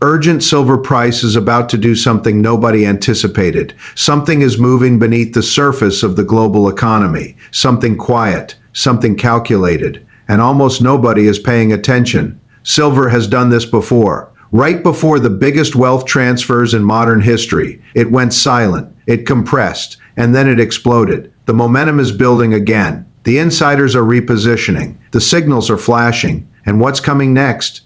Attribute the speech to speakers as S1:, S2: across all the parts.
S1: Urgent silver price is about to do something nobody anticipated. Something is moving beneath the surface of the global economy. Something quiet, something calculated, and almost nobody is paying attention. Silver has done this before. Right before the biggest wealth transfers in modern history, it went silent, it compressed, and then it exploded. The momentum is building again. The insiders are repositioning. The signals are flashing. And what's coming next?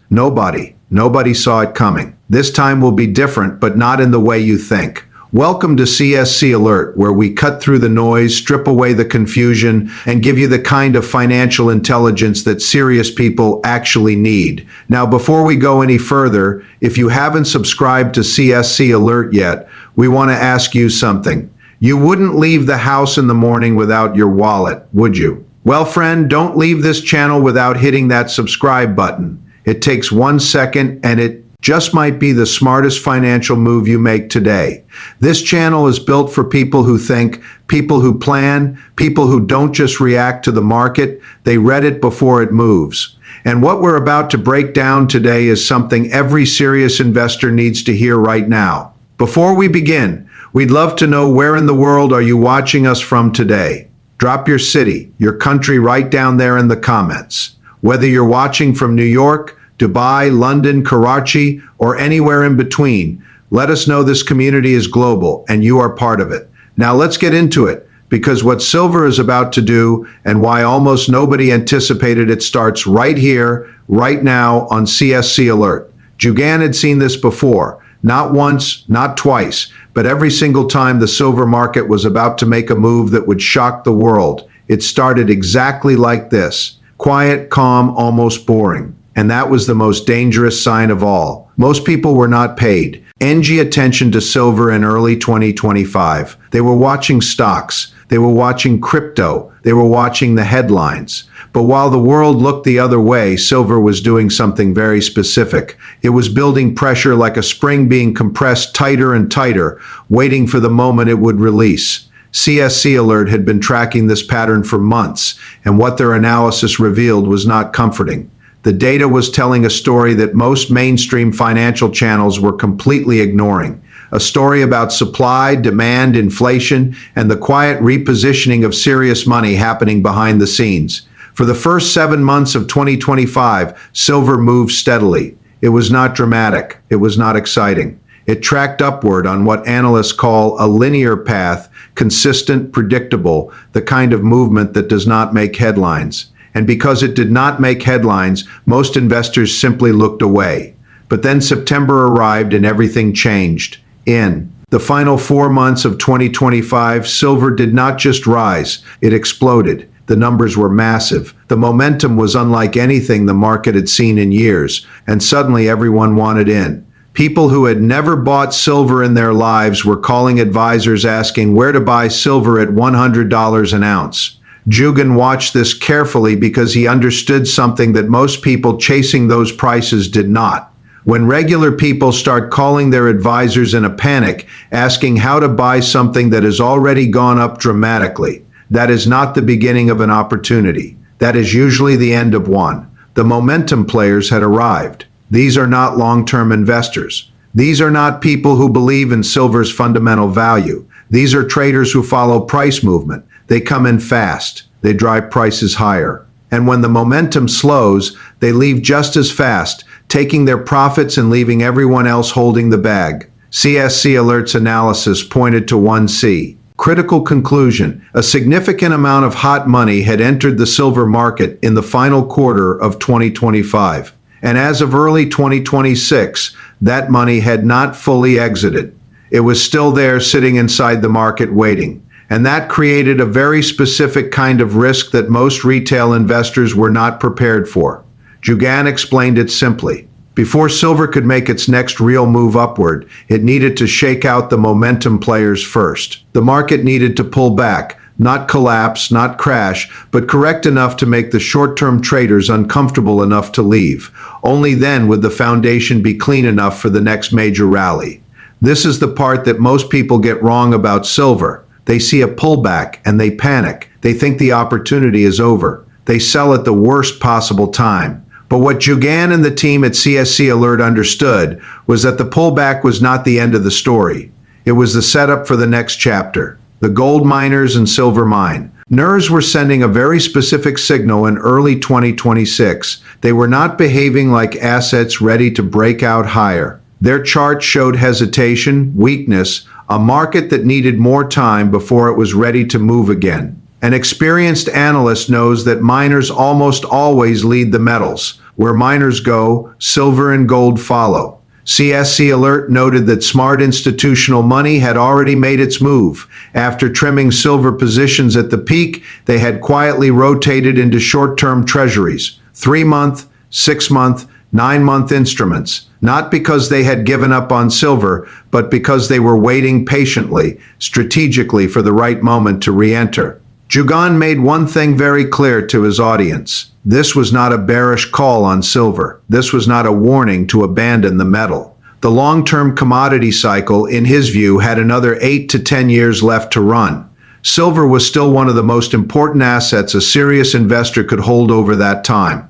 S1: Nobody saw it coming. This time will be different, but not in the way you think. Welcome to CSC-Alert, where we cut through the noise, strip away the confusion, and give you the kind of financial intelligence that serious people actually need. Now, before we go any further, if you haven't subscribed to CSC-Alert yet, we want to ask you something. You wouldn't leave the house in the morning without your wallet, would you? Well, friend, don't leave this channel without hitting that subscribe button. It takes 1 second, and it just might be the smartest financial move you make today. This channel is built for people who think, people who plan, people who don't just react to the market, they read it before it moves. And what we're about to break down today is something every serious investor needs to hear right now. Before we begin, we'd love to know, where in the world are you watching us from today? Drop your city, your country right down there in the comments. Whether you're watching from New York, Dubai, London, Karachi, or anywhere in between, let us know this community is global and you are part of it. Now let's get into it, because what silver is about to do and why almost nobody anticipated it starts right here, right now on CSC Alert. Jugan had seen this before, not once, not twice, but every single time the silver market was about to make a move that would shock the world. It started exactly like this: quiet, calm, almost boring. And that was the most dangerous sign of all. Most people were not paid NG attention to silver in early 2025. They were watching stocks. They were watching crypto. They were watching the headlines. But while the world looked the other way, silver was doing something very specific. It was building pressure like a spring being compressed tighter and tighter, waiting for the moment it would release. CSC Alert had been tracking this pattern for months, and what their analysis revealed was not comforting. The data was telling a story that most mainstream financial channels were completely ignoring. A story about supply, demand, inflation, and the quiet repositioning of serious money happening behind the scenes. For the first 7 months of 2025, silver moved steadily. It was not dramatic. It was not exciting. It tracked upward on what analysts call a linear path, consistent, predictable, the kind of movement that does not make headlines. And because it did not make headlines, most investors simply looked away. But then September arrived and everything changed. In the final 4 months of 2025, silver did not just rise, it exploded. The numbers were massive. The momentum was unlike anything the market had seen in years, and suddenly everyone wanted in. People who had never bought silver in their lives were calling advisors asking where to buy silver at $100 an ounce. Jugan watched this carefully because he understood something that most people chasing those prices did not. When regular people start calling their advisors in a panic, asking how to buy something that has already gone up dramatically, that is not the beginning of an opportunity. That is usually the end of one. The momentum players had arrived. These are not long-term investors. These are not people who believe in silver's fundamental value. These are traders who follow price movement. They come in fast. They drive prices higher. And when the momentum slows, they leave just as fast, taking their profits and leaving everyone else holding the bag. CSC Alert's analysis pointed to 1C. Critical conclusion: a significant amount of hot money had entered the silver market in the final quarter of 2025. And as of early 2026, that money had not fully exited. It was still there, sitting inside the market waiting. And that created a very specific kind of risk that most retail investors were not prepared for. Jugan explained it simply. Before silver could make its next real move upward, it needed to shake out the momentum players first. The market needed to pull back, not collapse, not crash, but correct enough to make the short-term traders uncomfortable enough to leave. Only then would the foundation be clean enough for the next major rally. This is the part that most people get wrong about silver. They see a pullback and they panic. They think the opportunity is over. They sell at the worst possible time. But what Jugan and the team at CSC-Alert understood was that the pullback was not the end of the story. It was the setup for the next chapter. The gold miners and silver mine. NERS were sending a very specific signal in early 2026. They were not behaving like assets ready to break out higher. Their chart showed hesitation, weakness, a market that needed more time before it was ready to move again. An experienced analyst knows that miners almost always lead the metals. Where miners go, silver and gold follow. CSC-Alert noted that smart institutional money had already made its move. After trimming silver positions at the peak, they had quietly rotated into short-term treasuries, 3-month, 6-month, 9-month instruments, not because they had given up on silver, but because they were waiting patiently, strategically for the right moment to re-enter. Jugan made one thing very clear to his audience. This was not a bearish call on silver. This was not a warning to abandon the metal. The long-term commodity cycle, in his view, had another 8 to 10 years left to run. Silver was still one of the most important assets a serious investor could hold over that time.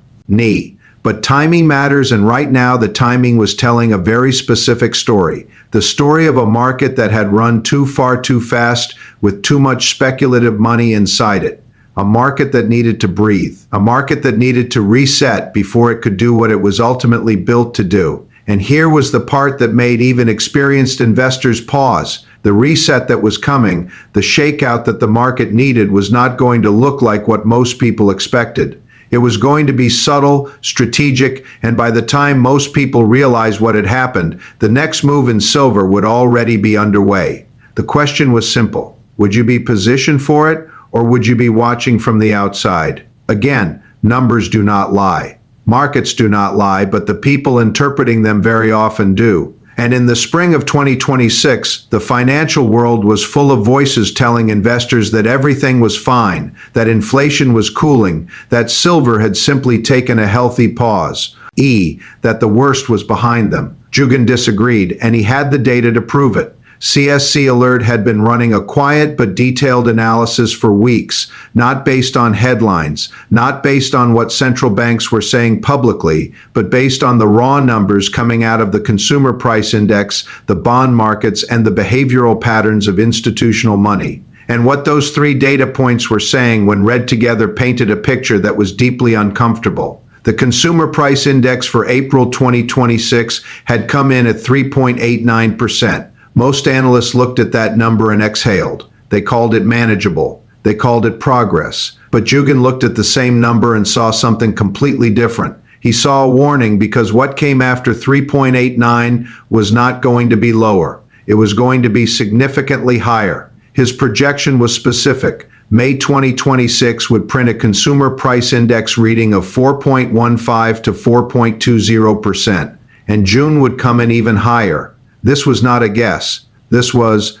S1: But timing matters, and right now the timing was telling a very specific story. The story of a market that had run too far too fast with too much speculative money inside it. A market that needed to breathe. A market that needed to reset before it could do what it was ultimately built to do. And here was the part that made even experienced investors pause. The reset that was coming, the shakeout that the market needed, was not going to look like what most people expected. It was going to be subtle, strategic, and by the time most people realized what had happened, the next move in silver would already be underway. The question was simple. Would you be positioned for it, or would you be watching from the outside? Again, numbers do not lie. Markets do not lie, but the people interpreting them very often do. And in the spring of 2026, the financial world was full of voices telling investors that everything was fine, that inflation was cooling, that silver had simply taken a healthy pause, that the worst was behind them. Jugan disagreed, and he had the data to prove it. CSC-Alert had been running a quiet but detailed analysis for weeks, not based on headlines, not based on what central banks were saying publicly, but based on the raw numbers coming out of the consumer price index, the bond markets, and the behavioral patterns of institutional money. And what those three data points were saying when read together painted a picture that was deeply uncomfortable. The consumer price index for April 2026 had come in at 3.89%. Most analysts looked at that number and exhaled. They called it manageable. They called it progress. But Jugan looked at the same number and saw something completely different. He saw a warning, because what came after 3.89 was not going to be lower. It was going to be significantly higher. His projection was specific. May 2026 would print a consumer price index reading of 4.15 to 4.20%, and June would come in even higher. This was not a guess. This was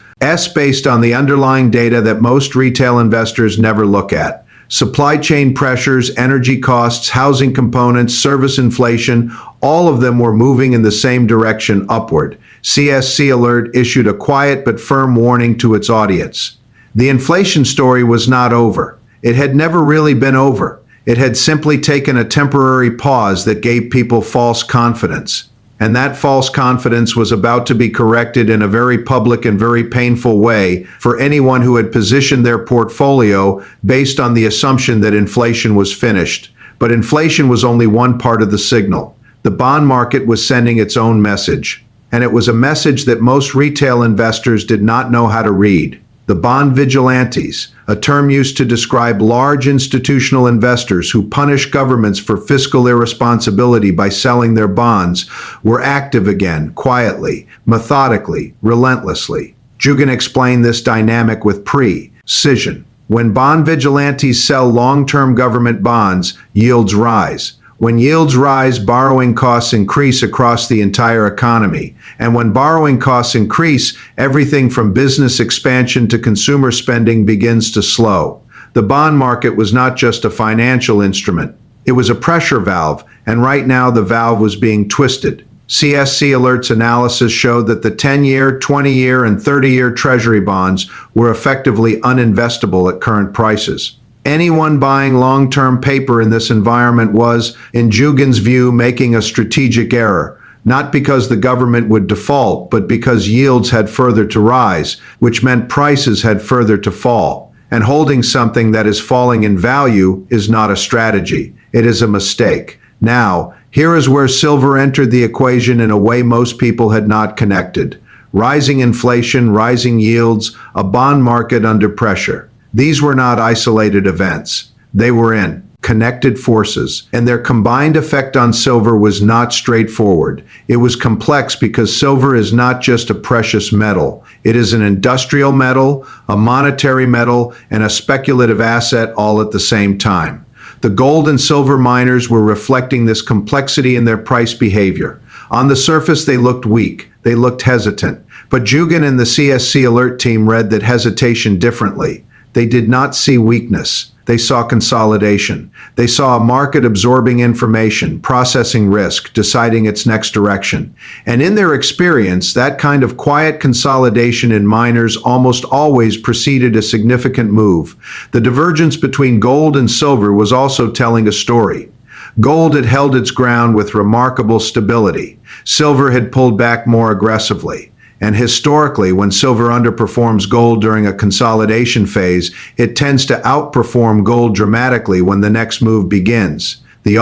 S1: based on the underlying data that most retail investors never look at. Supply chain pressures, energy costs, housing components, service inflation, all of them were moving in the same direction, upward. CSC-Alert issued a quiet but firm warning to its audience. The inflation story was not over. It had never really been over. It had simply taken a temporary pause that gave people false confidence. And that false confidence was about to be corrected in a very public and very painful way for anyone who had positioned their portfolio based on the assumption that inflation was finished. But inflation was only one part of the signal. The bond market was sending its own message. And it was a message that most retail investors did not know how to read. The bond vigilantes, a term used to describe large institutional investors who punish governments for fiscal irresponsibility by selling their bonds, were active again, quietly, methodically, relentlessly. Jugan explained this dynamic with precision. When bond vigilantes sell long-term government bonds, yields rise. When yields rise, borrowing costs increase across the entire economy. And when borrowing costs increase, everything from business expansion to consumer spending begins to slow. The bond market was not just a financial instrument. It was a pressure valve, and right now the valve was being twisted. CSC-Alert's analysis showed that the 10-year, 20-year, and 30-year Treasury bonds were effectively uninvestable at current prices. Anyone buying long-term paper in this environment was, in Jugin's view, making a strategic error, not because the government would default, but because yields had further to rise, which meant prices had further to fall. And holding something that is falling in value is not a strategy. It is a mistake. Now, here is where silver entered the equation in a way most people had not connected. Rising inflation, rising yields, a bond market under pressure. These were not isolated events. They were connected forces, and their combined effect on silver was not straightforward. It was complex because silver is not just a precious metal. It is an industrial metal, a monetary metal, and a speculative asset all at the same time. The gold and silver miners were reflecting this complexity in their price behavior. On the surface, they looked weak. They looked hesitant. But Jugin and the CSC-Alert team read that hesitation differently. They did not see weakness. They saw consolidation. They saw a market absorbing information, processing risk, deciding its next direction. And in their experience, that kind of quiet consolidation in miners almost always preceded a significant move. The divergence between gold and silver was also telling a story. Gold had held its ground with remarkable stability. Silver had pulled back more aggressively. And historically, when silver underperforms gold during a consolidation phase, it tends to outperform gold dramatically when the next move begins. The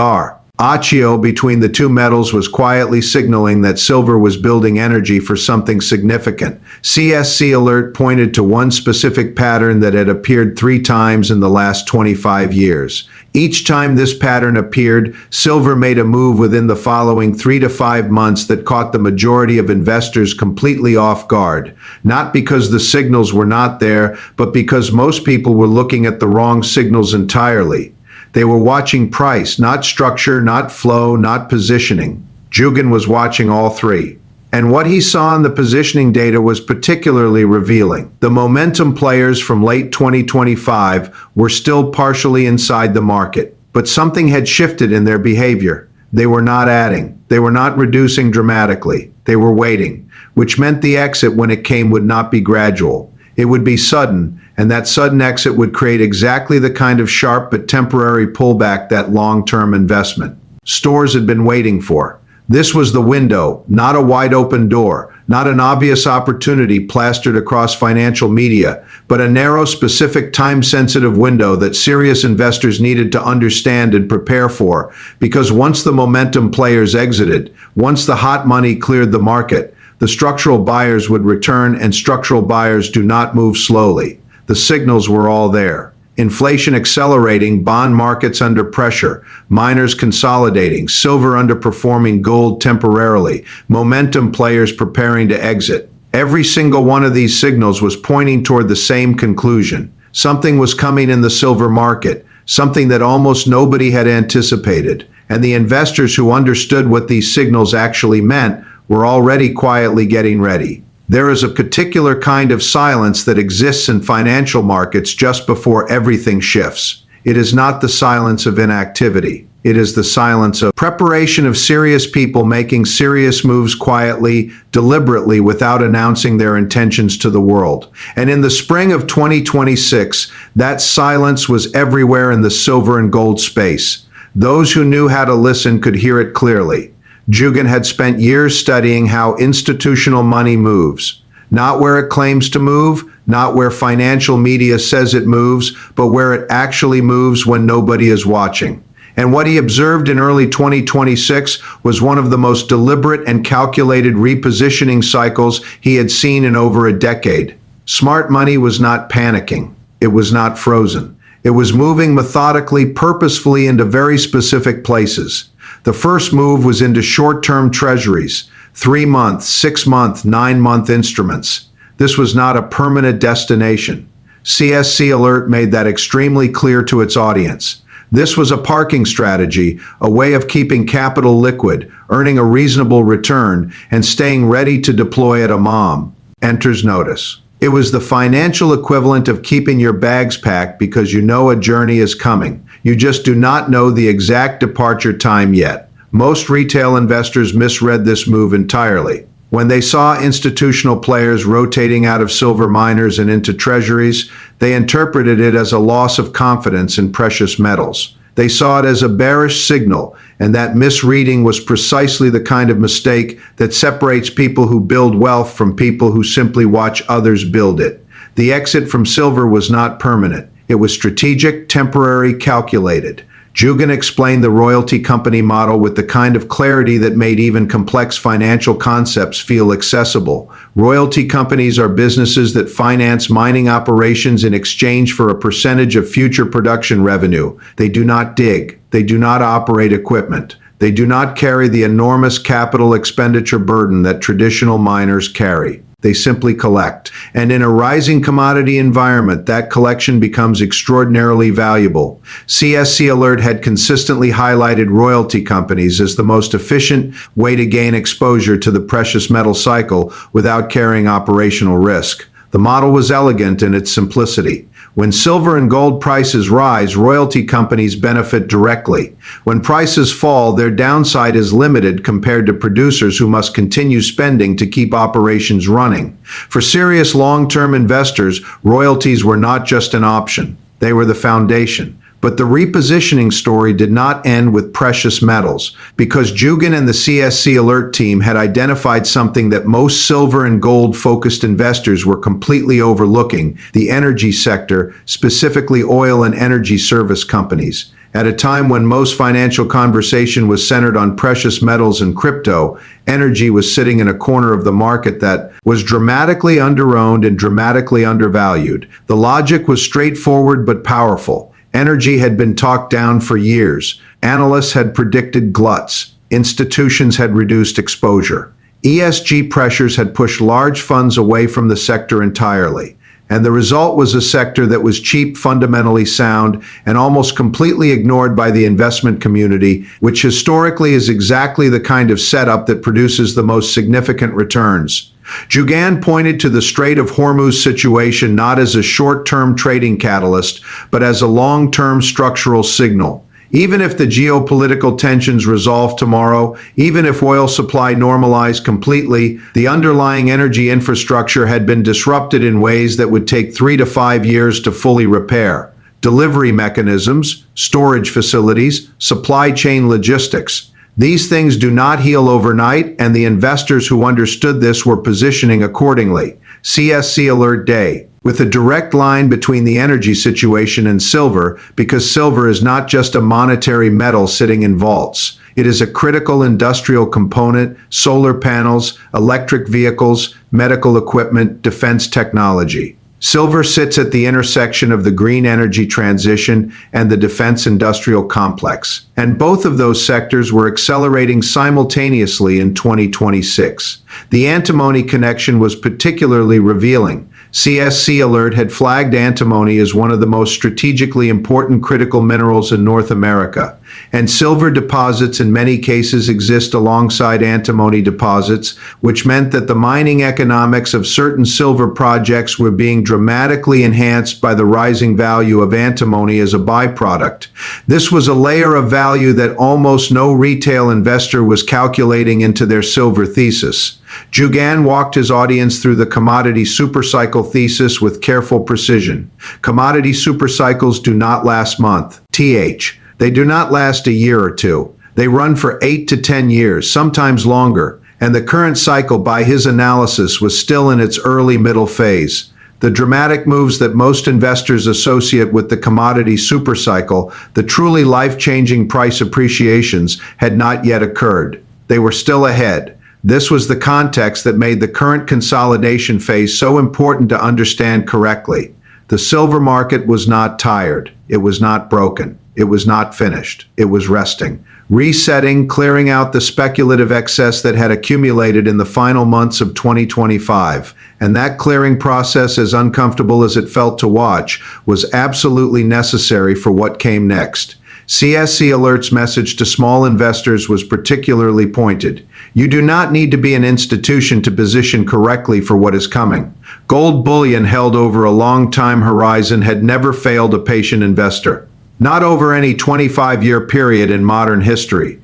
S1: ratio between the two metals was quietly signaling that silver was building energy for something significant. CSC-Alert pointed to one specific pattern that had appeared 3 times in the last 25 years. Each time this pattern appeared, silver made a move within the following 3 to 5 months that caught the majority of investors completely off guard. Not because the signals were not there, but because most people were looking at the wrong signals entirely. They were watching price, not structure, not flow, not positioning. Jugin was watching all three. And what he saw in the positioning data was particularly revealing. The momentum players from late 2025 were still partially inside the market, but something had shifted in their behavior. They were not adding. They were not reducing dramatically. They were waiting, which meant the exit when it came would not be gradual. It would be sudden, and that sudden exit would create exactly the kind of sharp but temporary pullback that long-term investment stores had been waiting for. This was the window, not a wide open door, not an obvious opportunity plastered across financial media, but a narrow, specific, time-sensitive window that serious investors needed to understand and prepare for, because once the momentum players exited, once the hot money cleared the market, the structural buyers would return, and structural buyers do not move slowly. The signals were all there. Inflation accelerating, bond markets under pressure, miners consolidating, silver underperforming gold temporarily, momentum players preparing to exit. Every single one of these signals was pointing toward the same conclusion. Something was coming in the silver market, something that almost nobody had anticipated, and the investors who understood what these signals actually meant were already quietly getting ready. There is a particular kind of silence that exists in financial markets just before everything shifts. It is not the silence of inactivity. It is the silence of preparation of serious people making serious moves quietly, deliberately, without announcing their intentions to the world. And in the spring of 2026, that silence was everywhere in the silver and gold space. Those who knew how to listen could hear it clearly. Jugin had spent years studying how institutional money moves. Not where it claims to move, not where financial media says it moves, but where it actually moves when nobody is watching. And what he observed in early 2026 was one of the most deliberate and calculated repositioning cycles he had seen in over a decade. Smart money was not panicking. It was not frozen. It was moving methodically, purposefully into very specific places. The first move was into short-term treasuries, 3-month, 6-month, 9-month instruments. This was not a permanent destination. CSC-Alert made that extremely clear to its audience. This was a parking strategy, a way of keeping capital liquid, earning a reasonable return, and staying ready to deploy at a mom enters notice. It was the financial equivalent of keeping your bags packed because you know a journey is coming. You just do not know the exact departure time yet. Most retail investors misread this move entirely. When they saw institutional players rotating out of silver miners and into treasuries, they interpreted it as a loss of confidence in precious metals. They saw it as a bearish signal, and that misreading was precisely the kind of mistake that separates people who build wealth from people who simply watch others build it. The exit from silver was not permanent. It was strategic, temporary, calculated. Jugan explained the royalty company model with the kind of clarity that made even complex financial concepts feel accessible. Royalty companies are businesses that finance mining operations in exchange for a percentage of future production revenue. They do not dig. They do not operate equipment. They do not carry the enormous capital expenditure burden that traditional miners carry. They simply collect. And in a rising commodity environment, that collection becomes extraordinarily valuable. CSC-Alert had consistently highlighted royalty companies as the most efficient way to gain exposure to the precious metal cycle without carrying operational risk. The model was elegant in its simplicity. When silver and gold prices rise, royalty companies benefit directly. When prices fall, their downside is limited compared to producers who must continue spending to keep operations running. For serious long-term investors, royalties were not just an option. They were the foundation. But the repositioning story did not end with precious metals, because Jugan and the CSC-Alert team had identified something that most silver and gold-focused investors were completely overlooking: the energy sector, specifically oil and energy service companies. At a time when most financial conversation was centered on precious metals and crypto, energy was sitting in a corner of the market that was dramatically underowned and dramatically undervalued. The logic was straightforward but powerful. Energy had been talked down for years. Analysts had predicted gluts. Institutions had reduced exposure. ESG pressures had pushed large funds away from the sector entirely. And the result was a sector that was cheap, fundamentally sound, and almost completely ignored by the investment community, which historically is exactly the kind of setup that produces the most significant returns. Jugan pointed to the Strait of Hormuz situation not as a short-term trading catalyst, but as a long-term structural signal. Even if the geopolitical tensions resolve tomorrow, even if oil supply normalized completely, the underlying energy infrastructure had been disrupted in ways that would take 3 to 5 years to fully repair. Delivery mechanisms, storage facilities, supply chain logistics. These things do not heal overnight, and the investors who understood this were positioning accordingly. CSC-Alert Day, with a direct line between the energy situation and silver, because silver is not just a monetary metal sitting in vaults. It is a critical industrial component: solar panels, electric vehicles, medical equipment, defense technology. Silver sits at the intersection of the green energy transition and the defense industrial complex, and both of those sectors were accelerating simultaneously in 2026. The antimony connection was particularly revealing. CSC-Alert had flagged antimony as one of the most strategically important critical minerals in North America, and silver deposits in many cases exist alongside antimony deposits, which meant that the mining economics of certain silver projects were being dramatically enhanced by the rising value of antimony as a byproduct. This was a layer of value that almost no retail investor was calculating into their silver thesis. Jugan walked his audience through the commodity supercycle thesis with careful precision. Commodity supercycles do not last month. They do not last a year or two. They run for 8 to 10 years, sometimes longer, and the current cycle, by his analysis, was still in its early middle phase. The dramatic moves that most investors associate with the commodity supercycle, the truly life-changing price appreciations, had not yet occurred. They were still ahead. This was the context that made the current consolidation phase so important to understand correctly. The silver market was not tired. It was not broken. It was not finished. It was resting, resetting, clearing out the speculative excess that had accumulated in the final months of 2025. And that clearing process, as uncomfortable as it felt to watch, was absolutely necessary for what came next. CSC-Alert's message to small investors was particularly pointed. You do not need to be an institution to position correctly for what is coming. Gold bullion held over a long time horizon had never failed a patient investor. Not over any 25-year period in modern history.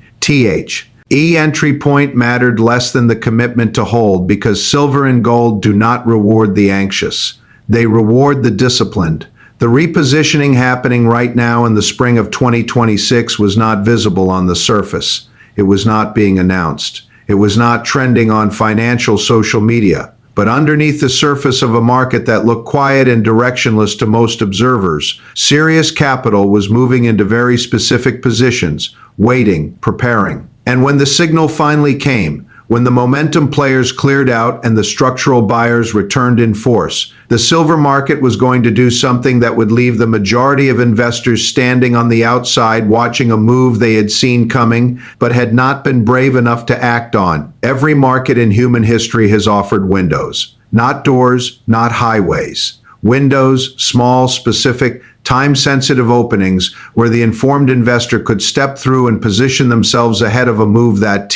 S1: Entry point mattered less than the commitment to hold because silver and gold do not reward the anxious. They reward the disciplined. The repositioning happening right now in the spring of 2026 was not visible on the surface. It was not being announced. It was not trending on financial social media. But underneath the surface of a market that looked quiet and directionless to most observers, serious capital was moving into very specific positions, waiting, preparing. And when the signal finally came, when the momentum players cleared out and the structural buyers returned in force, the silver market was going to do something that would leave the majority of investors standing on the outside watching a move they had seen coming but had not been brave enough to act on. Every market in human history has offered windows, not doors, not highways. Windows, small, specific, time-sensitive openings where the informed investor could step through and position themselves ahead of a move that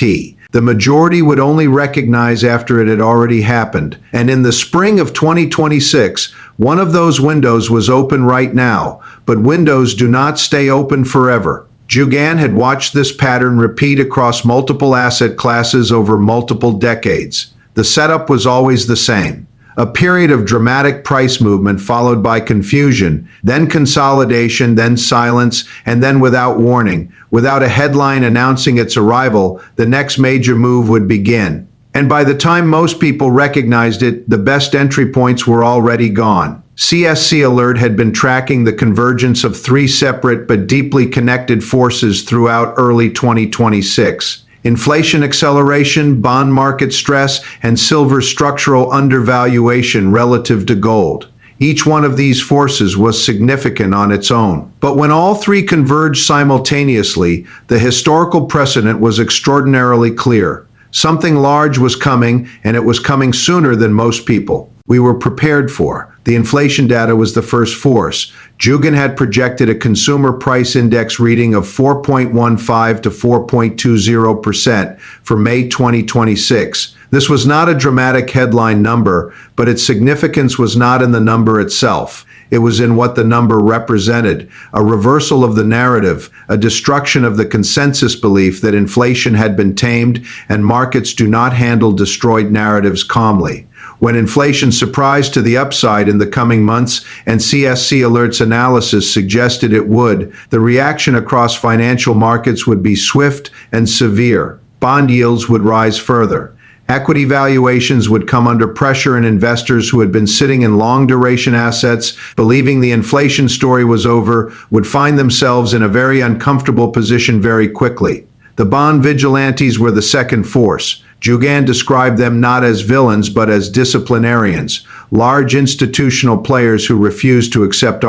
S1: the majority would only recognize after it had already happened. And in the spring of 2026, one of those windows was open right now, but windows do not stay open forever. Jugan had watched this pattern repeat across multiple asset classes over multiple decades. The setup was always the same. A period of dramatic price movement followed by confusion, then consolidation, then silence, and then without warning, without a headline announcing its arrival, the next major move would begin. And by the time most people recognized it, the best entry points were already gone. CSC-Alert had been tracking the convergence of three separate but deeply connected forces throughout early 2026. Inflation acceleration, bond market stress, and silver structural undervaluation relative to gold. Each one of these forces was significant on its own. But when all three converged simultaneously, the historical precedent was extraordinarily clear. Something large was coming, and it was coming sooner than most people. We were prepared for. The inflation data was the first force. Jugan had projected a consumer price index reading of 4.15 to 4.20% for May 2026. This was not a dramatic headline number, but its significance was not in the number itself. It was in what the number represented, a reversal of the narrative, a destruction of the consensus belief that inflation had been tamed and markets do not handle destroyed narratives calmly. When inflation surprised to the upside in the coming months, and CSC-Alert's analysis suggested it would, the reaction across financial markets would be swift and severe. Bond yields would rise further. Equity valuations would come under pressure, and investors who had been sitting in long-duration assets, believing the inflation story was over, would find themselves in a very uncomfortable position very quickly. The bond vigilantes were the second force. Jugan described them not as villains but as disciplinarians, large institutional players who refused to accept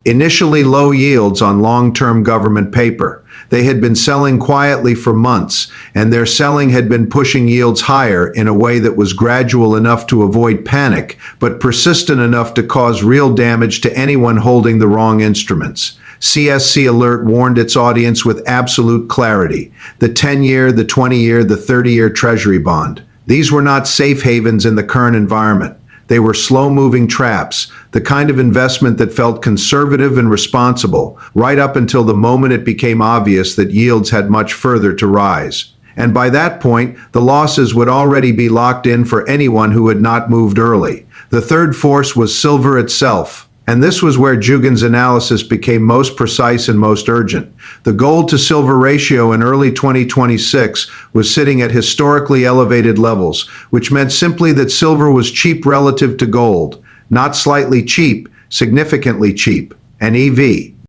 S1: initially low yields on long-term government paper. They had been selling quietly for months, and their selling had been pushing yields higher in a way that was gradual enough to avoid panic, but persistent enough to cause real damage to anyone holding the wrong instruments. CSC-Alert warned its audience with absolute clarity. The 10-year, the 20-year, the 30-year Treasury bond. These were not safe havens in the current environment. They were slow-moving traps, the kind of investment that felt conservative and responsible, right up until the moment it became obvious that yields had much further to rise. And by that point, the losses would already be locked in for anyone who had not moved early. The third force was silver itself. And this was where Jugan's analysis became most precise and most urgent. The gold to silver ratio in early 2026 was sitting at historically elevated levels, which meant simply that silver was cheap relative to gold, not slightly cheap, significantly cheap. And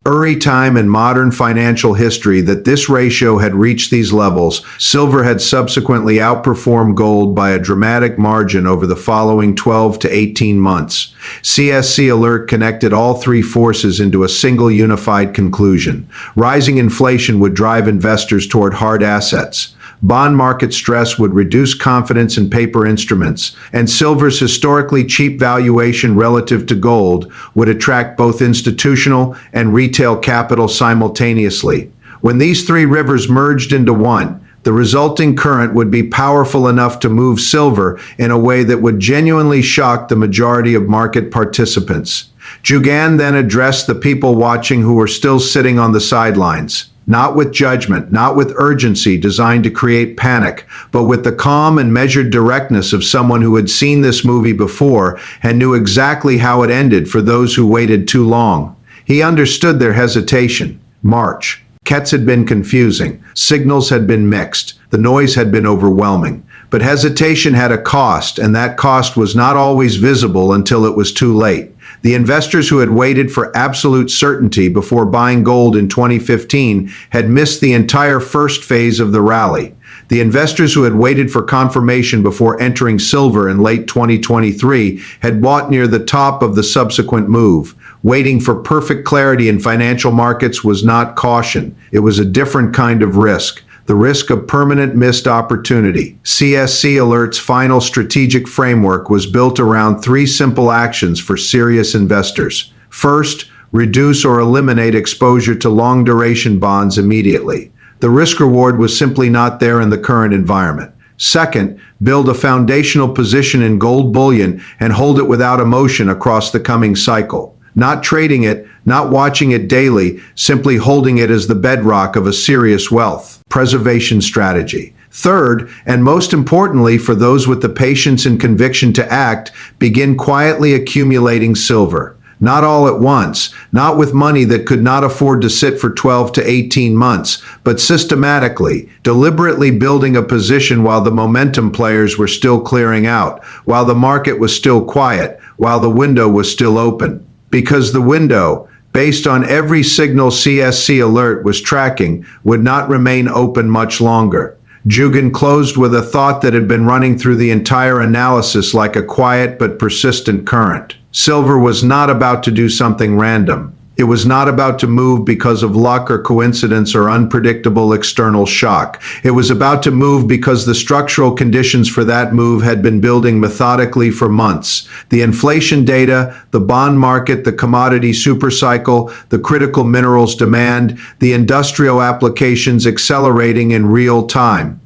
S1: every time in modern financial history that this ratio had reached these levels, silver had subsequently outperformed gold by a dramatic margin over the following 12 to 18 months. CSC-Alert connected all three forces into a single unified conclusion. Rising inflation would drive investors toward hard assets. Bond market stress would reduce confidence in paper instruments, and silver's historically cheap valuation relative to gold would attract both institutional and retail capital simultaneously. When these three rivers merged into one, the resulting current would be powerful enough to move silver in a way that would genuinely shock the majority of market participants. Jugan then addressed the people watching who were still sitting on the sidelines. Not with judgment, not with urgency designed to create panic, but with the calm and measured directness of someone who had seen this movie before and knew exactly how it ended for those who waited too long. He understood their hesitation. March. Markets had been confusing. Signals had been mixed. The noise had been overwhelming. But hesitation had a cost, and that cost was not always visible until it was too late. The investors who had waited for absolute certainty before buying gold in 2015 had missed the entire first phase of the rally. The investors who had waited for confirmation before entering silver in late 2023 had bought near the top of the subsequent move. Waiting for perfect clarity in financial markets was not caution. It was a different kind of risk. The risk of permanent missed opportunity. CSC-Alert's final strategic framework was built around three simple actions for serious investors. First, reduce or eliminate exposure to long-duration bonds immediately. The risk-reward was simply not there in the current environment. Second, build a foundational position in gold bullion and hold it without emotion across the coming cycle. Not trading it, not watching it daily, simply holding it as the bedrock of a serious wealth preservation strategy. Third, and most importantly for those with the patience and conviction to act, begin quietly accumulating silver. Not all at once, not with money that could not afford to sit for 12 to 18 months, but systematically, deliberately building a position while the momentum players were still clearing out, while the market was still quiet, while the window was still open. Because the window, based on every signal CSC-Alert was tracking, would not remain open much longer. Jugan closed with a thought that had been running through the entire analysis like a quiet but persistent current. Silver was not about to do something random. It was not about to move because of luck or coincidence or unpredictable external shock. It was about to move because the structural conditions for that move had been building methodically for months. The inflation data, the bond market, the commodity supercycle, the critical minerals demand, the industrial applications accelerating in real time.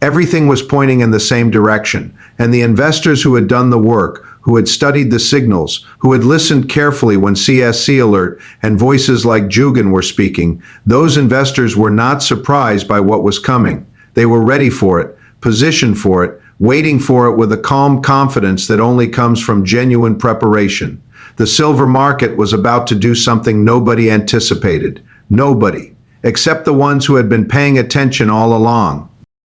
S1: Everything was pointing in the same direction, and the investors who had done the work, who had studied the signals, who had listened carefully when CSC-Alert and voices like Jugan were speaking, those investors were not surprised by what was coming. They were ready for it, positioned for it, waiting for it with a calm confidence that only comes from genuine preparation. The silver market was about to do something nobody anticipated. Nobody, except the ones who had been paying attention all along.